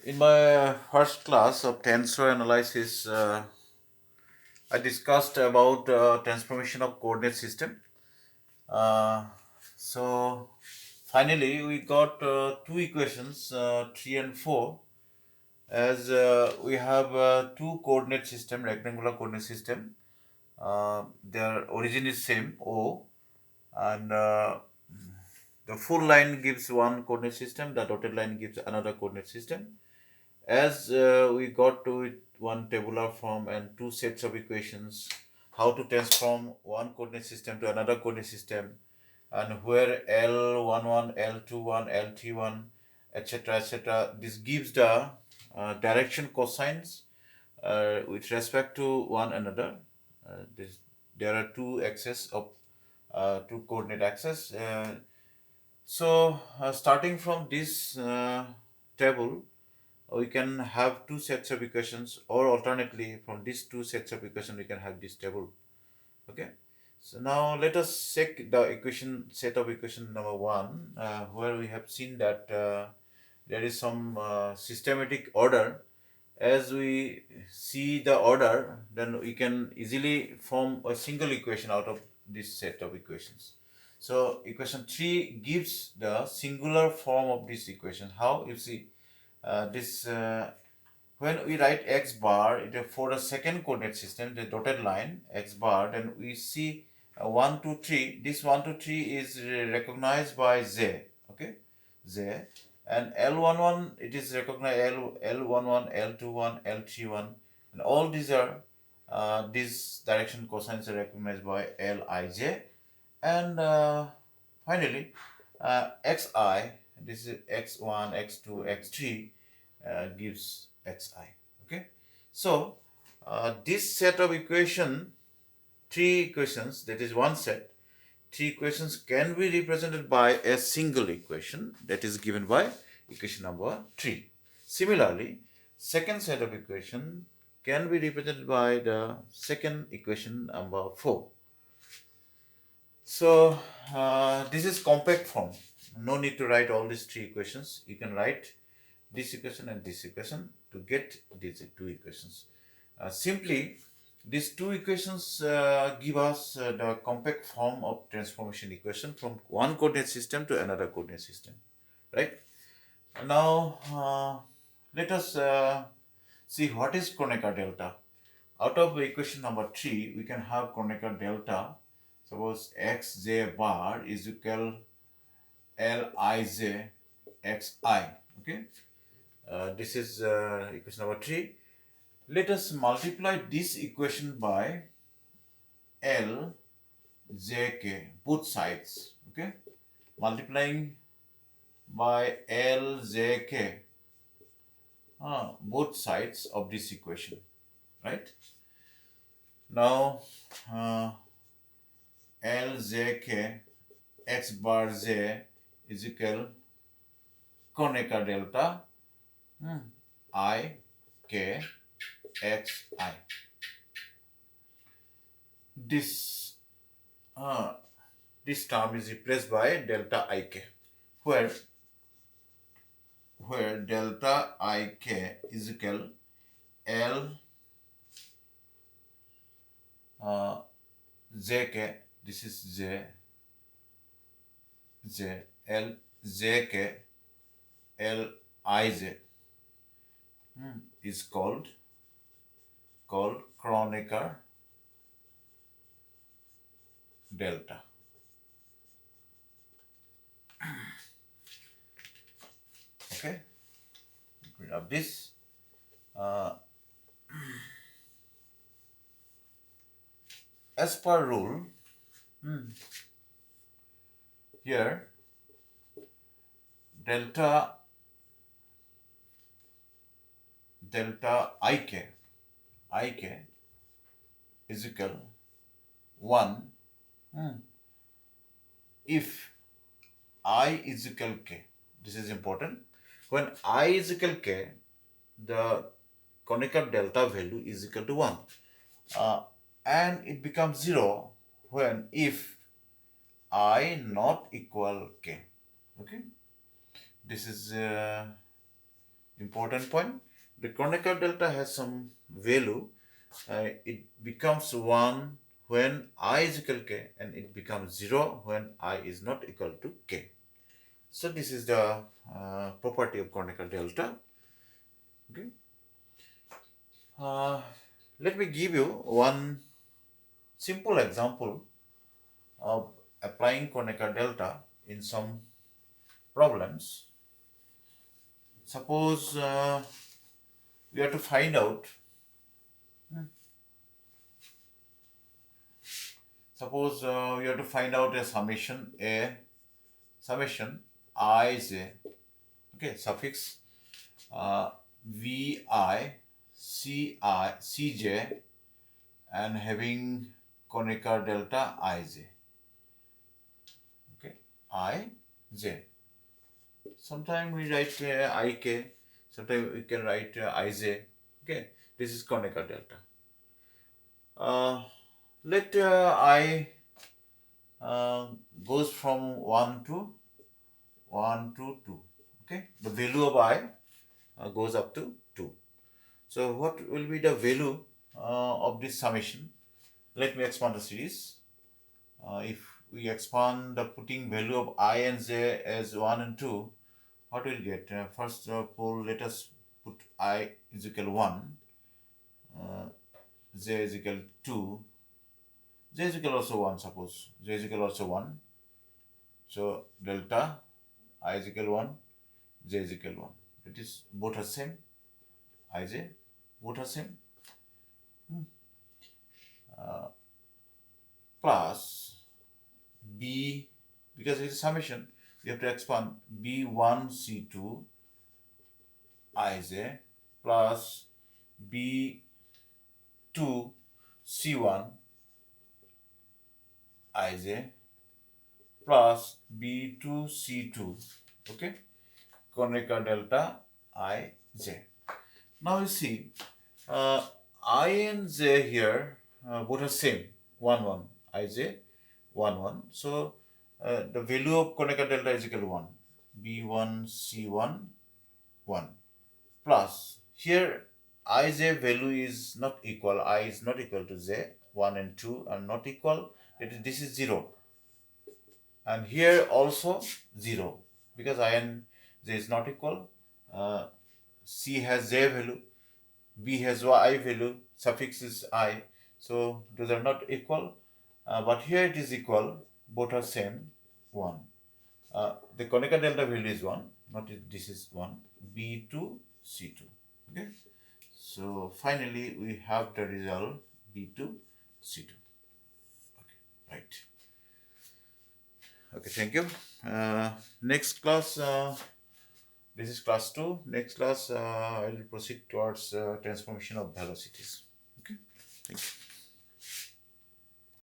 In my first class of tensor analysis, I discussed about transformation of coordinate system. Uh, so finally, we got two equations, 3 and 4, as we have two coordinate system, rectangular coordinate system. Their origin is same O, and the full line gives one coordinate system. The dotted line gives another coordinate system. As we got to it one tabular form and two sets of equations, how to transform one coordinate system to another coordinate system, and where L11, L21, L31, etc., etc. This gives the direction cosines with respect to one another. There are two axes of two coordinate axes. Starting from this table, we can have two sets of equations, or alternately from these two sets of equations we can have this table. Okay, so now let us check the equation set of equation number one, where we have seen that there is some systematic order. As we see the order, then we can easily form a single equation out of this set of equations. So equation 3 gives the singular form of this equation. How? You see, this when we write x bar for a second coordinate system, the dotted line x bar, then we see 1 2 3. This 1 2 3 is recognized by z. Okay, z. And L11, it is recognized L11, L21, L31, and all these are these direction cosines are recognized by Lij. And finally, xi, this is x1, x2, x3, gives xi. Okay, so this set of three equations, that is one set, three equations can be represented by a single equation, that is given by equation number 3. Similarly, second set of equation can be represented by the second equation number 4. So this is compact form. No need to write all these three equations. You can write this equation and this equation to get these two equations. Simply, these two equations give us the compact form of transformation equation from one coordinate system to another coordinate system, right? Now, let us see what is Kronecker delta. Out of equation number 3, we can have Kronecker delta. Suppose xj bar is equal Lij xi. Okay, this is equation number 3. Let us multiply this equation by L j k, both sides. Okay, multiplying by L j k, both sides of this equation, right? Now L j k x bar j is equal Kronecker delta I k x I. This uh, this term is replaced by delta ik, where delta ik is equal L jk. This is L jk L ij is called Kronecker delta. Okay, get rid of this. As per rule, here delta ik is equal 1 if I is equal k. This is important. When I is equal k, the Kronecker delta value is equal to 1. And it becomes 0 when if I not equal k. Okay, this is important point. The Kronecker delta has some value. It becomes 1 when I is equal to k, and it becomes 0 when I is not equal to k. So this is the property of Kronecker delta. Okay. Let me give you one simple example of applying Kronecker delta in some problems. Suppose we have to find out. Suppose we have to find out a summation ij. Okay, suffix vi, cj, and having Kronecker delta ij. Okay, ij. Sometimes we write ik, sometimes we can write ij. Okay, this is Kronecker delta. Let I goes from 1 to 2. Okay, the value of I goes up to 2. So what will be the value of this summation? Let me expand the series. If we expand the putting value of I and j as 1 and 2, what will get? First of all, let us put I is equal 1, j is equal 2, j is equal also 1, suppose j is equal also 1. So delta I is equal 1, j is equal 1. It is both are same. Ij, both are same. Plus b, because it is summation, we have to expand b1 c2 ij plus b2 c1 ij plus b2 c2. Okay, Kronecker delta ij. Now you see I and j here both are same, 1 1, ij 1 1. So the value of Kronecker delta is equal to 1, b1 c1 1, plus here ij value is not equal, I is not equal to j, 1 and 2 are not equal, this is 0, and here also 0, because I and j is not equal. C has j value, b has y value, suffix is I, so those are not equal, but here it is equal, both are same, 1. The Kronecker delta value is 1, not this is 1, b2 c2. Okay, so finally we have the result b2 c2. Okay, right. Okay, thank you. Next class, this is class 2. Next class, I will proceed towards transformation of velocities. Okay, thank you.